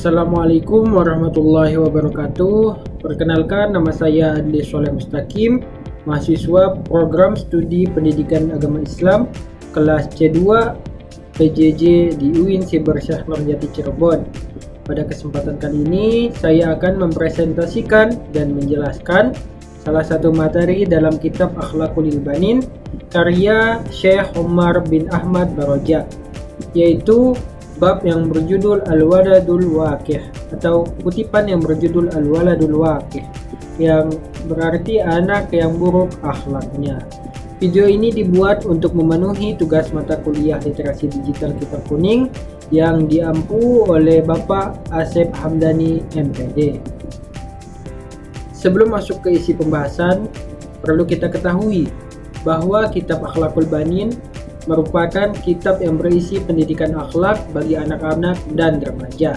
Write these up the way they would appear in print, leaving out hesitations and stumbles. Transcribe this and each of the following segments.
Assalamualaikum warahmatullahi wabarakatuh. Perkenalkan, nama saya Adli Soleh Mustaqim, mahasiswa program studi pendidikan agama Islam kelas C2 PJJ di UIN Siber Syah Nurjati Cirebon. Pada kesempatan kali ini saya akan mempresentasikan dan menjelaskan salah satu materi dalam kitab Akhlaqul Banin karya Syekh Umar bin Ahmad Baroja, yaitu bab yang berjudul Al-Waladul Waqih atau kutipan yang berjudul Al-Waladul Waqih, yang berarti anak yang buruk akhlaknya. Video ini dibuat untuk memenuhi tugas mata kuliah literasi digital Kitab Kuning yang diampu oleh Bapak Asep Hamdani MPD. Sebelum masuk ke isi pembahasan, perlu kita ketahui bahwa kitab Akhlaqul Banin merupakan kitab yang berisi pendidikan akhlak bagi anak-anak dan remaja.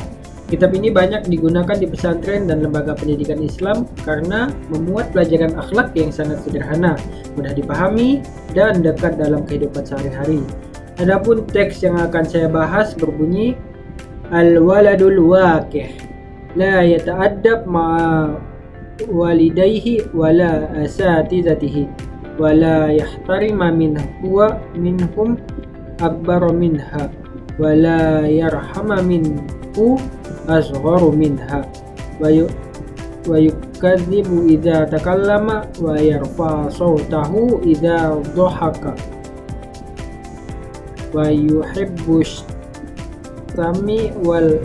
Kitab ini banyak digunakan di pesantren dan lembaga pendidikan Islam karena memuat pelajaran akhlak yang sangat sederhana, mudah dipahami, dan dekat dalam kehidupan sehari-hari. Adapun teks yang akan saya bahas berbunyi, Al-Waladul Waqih la yata'addab ma'a walidayhi wala asatizatihi wala yahtarima minhum akbar minha wala yarhama minhu asgharu minha wa yukadzibu idza takallama wa yarfa sawtahu idza dhahaka wa yuhibbu sami wal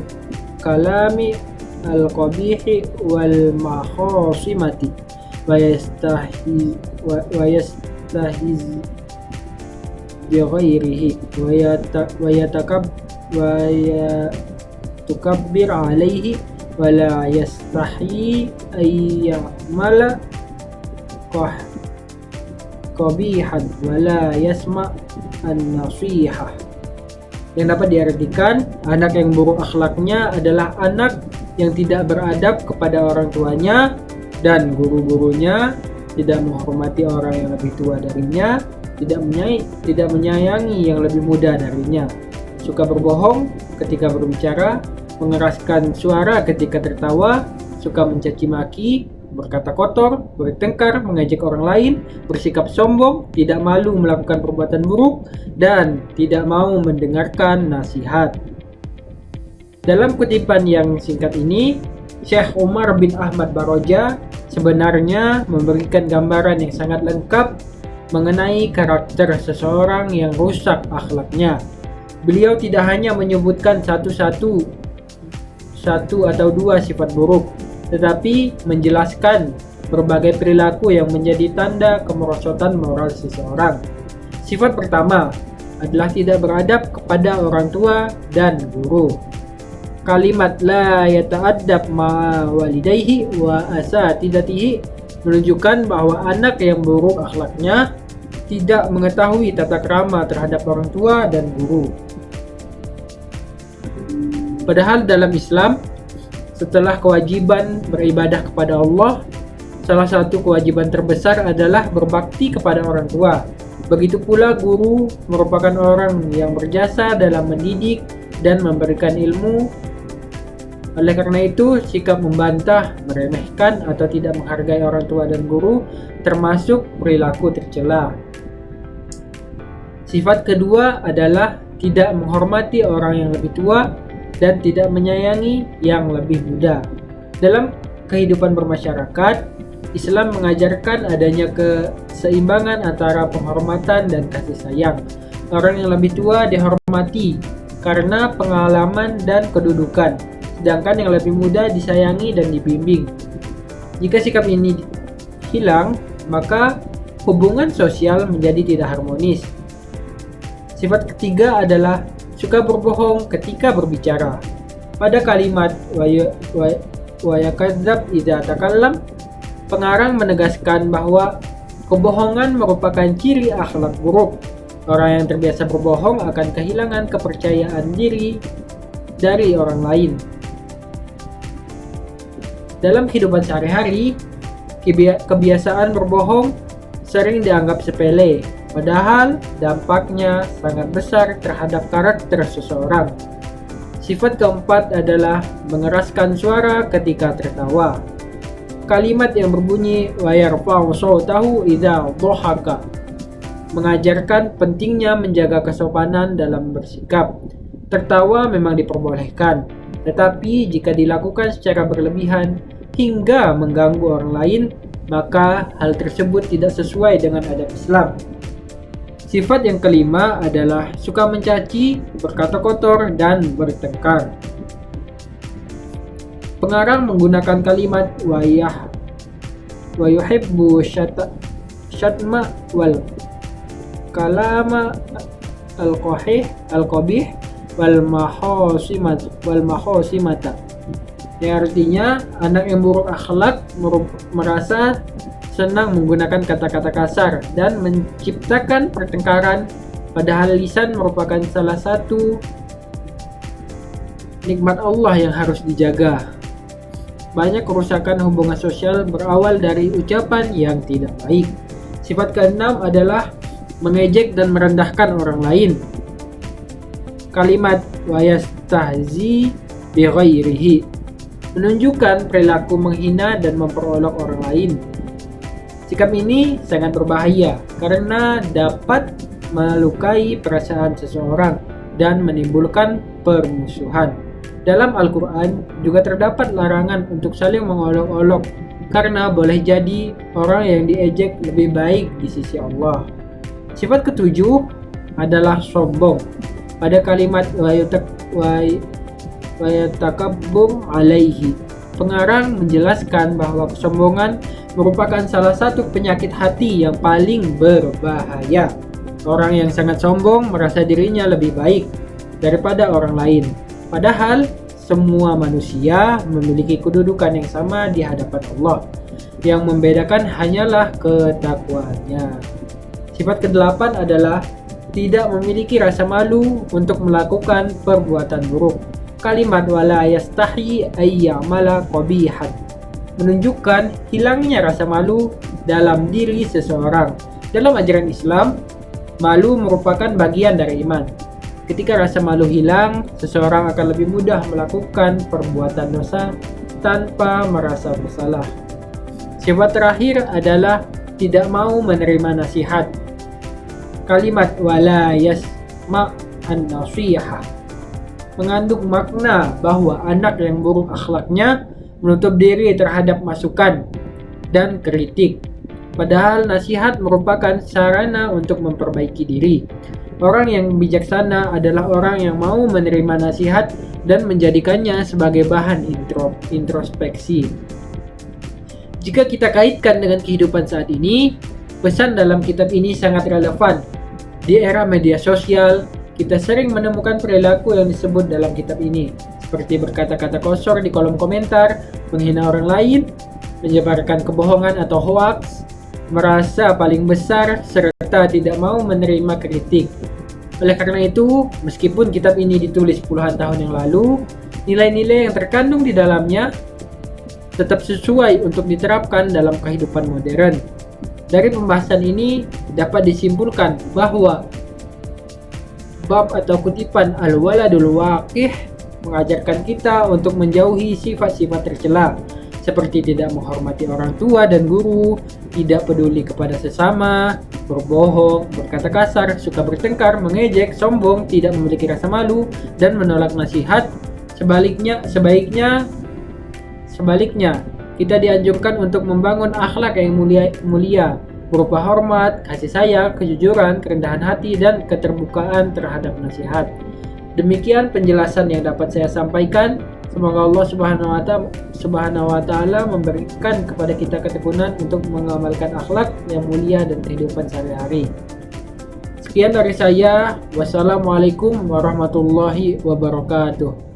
kalami al qabihi wal makhasimati wa yastahiz bi ghairihi wa yatakabbir alaihi wa la yastahi ayyamala qabihan wa la yasma an-nasihah. Yang dapat diartikan, anak yang buruk akhlaknya adalah anak yang tidak beradab kepada orang tuanya dan guru-gurunya, tidak menghormati orang yang lebih tua darinya, tidak menyayangi yang lebih muda darinya, suka berbohong ketika berbicara, mengeraskan suara ketika tertawa, suka mencaci maki, berkata kotor, bertengkar, mengejek orang lain, bersikap sombong, tidak malu melakukan perbuatan buruk, dan tidak mau mendengarkan nasihat. Dalam kutipan yang singkat ini, Syekh Umar bin Ahmad Baroja sebenarnya memberikan gambaran yang sangat lengkap mengenai karakter seseorang yang rusak akhlaknya. Beliau tidak hanya menyebutkan satu atau dua sifat buruk, tetapi menjelaskan berbagai perilaku yang menjadi tanda kemerosotan moral seseorang. Sifat pertama adalah tidak beradab kepada orang tua dan guru. Kalimat la yata'addab ma'a walidayhi wa asatidatihi menunjukkan bahwa anak yang buruk akhlaknya tidak mengetahui tata krama terhadap orang tua dan guru. Padahal dalam Islam, setelah kewajiban beribadah kepada Allah, salah satu kewajiban terbesar adalah berbakti kepada orang tua. Begitu pula guru merupakan orang yang berjasa dalam mendidik dan memberikan ilmu. Oleh karena itu, sikap membantah, meremehkan, atau tidak menghargai orang tua dan guru termasuk perilaku tercela. Sifat kedua adalah tidak menghormati orang yang lebih tua dan tidak menyayangi yang lebih muda. Dalam kehidupan bermasyarakat, Islam mengajarkan adanya keseimbangan antara penghormatan dan kasih sayang. Orang yang lebih tua dihormati karena pengalaman dan kedudukan, sedangkan yang lebih muda disayangi dan dibimbing. Jika sikap ini hilang, maka hubungan sosial menjadi tidak harmonis. Sifat ketiga adalah suka berbohong ketika berbicara. Pada kalimat wa yakadzab idza takallam, pengarang menegaskan bahwa kebohongan merupakan ciri akhlak buruk. Orang yang terbiasa berbohong akan kehilangan kepercayaan diri dari orang lain. Dalam kehidupan sehari-hari, kebiasaan berbohong sering dianggap sepele, padahal dampaknya sangat besar terhadap karakter seseorang. Sifat keempat adalah mengeraskan suara ketika tertawa. Kalimat yang berbunyi wa yarfa'u sautahu idza dhahaka mengajarkan pentingnya menjaga kesopanan dalam bersikap. Tertawa memang diperbolehkan, tetapi jika dilakukan secara berlebihan hingga mengganggu orang lain, maka hal tersebut tidak sesuai dengan adab Islam. Sifat yang kelima adalah suka mencaci, berkata kotor, dan bertengkar. Pengarang menggunakan kalimat wa yuhibbu syatma wal kalama al-qabih wal mahosimata. Yang artinya anak yang buruk akhlak merasa senang menggunakan kata-kata kasar dan menciptakan pertengkaran, padahal lisan merupakan salah satu nikmat Allah yang harus dijaga. Banyak kerusakan hubungan sosial berawal dari ucapan yang tidak baik. Sifat keenam adalah mengejek dan merendahkan orang lain. Kalimat wa yastahzi bi ghairihi menunjukkan perilaku menghina dan memperolok orang lain. Sikap ini sangat berbahaya karena dapat melukai perasaan seseorang dan menimbulkan permusuhan. Dalam Al-Quran juga terdapat larangan untuk saling mengolok-olok karena boleh jadi orang yang diejek lebih baik di sisi Allah. Sifat ketujuh adalah sombong. Pada kalimat wa yatakabbur alaihi, pengarang menjelaskan bahwa kesombongan merupakan salah satu penyakit hati yang paling berbahaya. Orang yang sangat sombong merasa dirinya lebih baik daripada orang lain. Padahal semua manusia memiliki kedudukan yang sama di hadapan Allah. Yang membedakan hanyalah ketakwaannya. Sifat kedelapan adalah tidak memiliki rasa malu untuk melakukan perbuatan buruk. Kalimat wala yastahi ayyamala qabihan menunjukkan hilangnya rasa malu dalam diri seseorang. Dalam ajaran Islam, malu merupakan bagian dari iman. Ketika rasa malu hilang, seseorang akan lebih mudah melakukan perbuatan dosa tanpa merasa bersalah. Sifat terakhir adalah tidak mau menerima nasihat. Kalimat wala yasma an-nasihah mengandung makna bahwa anak yang buruk akhlaknya menutup diri terhadap masukan dan kritik. Padahal nasihat merupakan sarana untuk memperbaiki diri. Orang yang bijaksana adalah orang yang mau menerima nasihat dan menjadikannya sebagai bahan introspeksi. Jika kita kaitkan dengan kehidupan saat ini, pesan dalam kitab ini sangat relevan. Di era media sosial, kita sering menemukan perilaku yang disebut dalam kitab ini, seperti berkata-kata kotor di kolom komentar, menghina orang lain, menyebarkan kebohongan atau hoaks, merasa paling besar, serta tidak mau menerima kritik. Oleh karena itu, meskipun kitab ini ditulis puluhan tahun yang lalu, nilai-nilai yang terkandung di dalamnya tetap sesuai untuk diterapkan dalam kehidupan modern. Dari pembahasan ini dapat disimpulkan bahwa bab atau kutipan Al-Waladul Waqih mengajarkan kita untuk menjauhi sifat-sifat tercela seperti tidak menghormati orang tua dan guru, tidak peduli kepada sesama, berbohong, berkata kasar, suka bertengkar, mengejek, sombong, tidak memiliki rasa malu, dan menolak nasihat. Sebaliknya, kita dianjurkan untuk membangun akhlak yang mulia berupa hormat, kasih sayang, kejujuran, kerendahan hati, dan keterbukaan terhadap nasihat. Demikian penjelasan yang dapat saya sampaikan. Semoga Allah Subhanahu wa Ta'ala memberikan kepada kita ketekunan untuk mengamalkan akhlak yang mulia dan kehidupan sehari-hari. Sekian dari saya. Wassalamualaikum warahmatullahi wabarakatuh.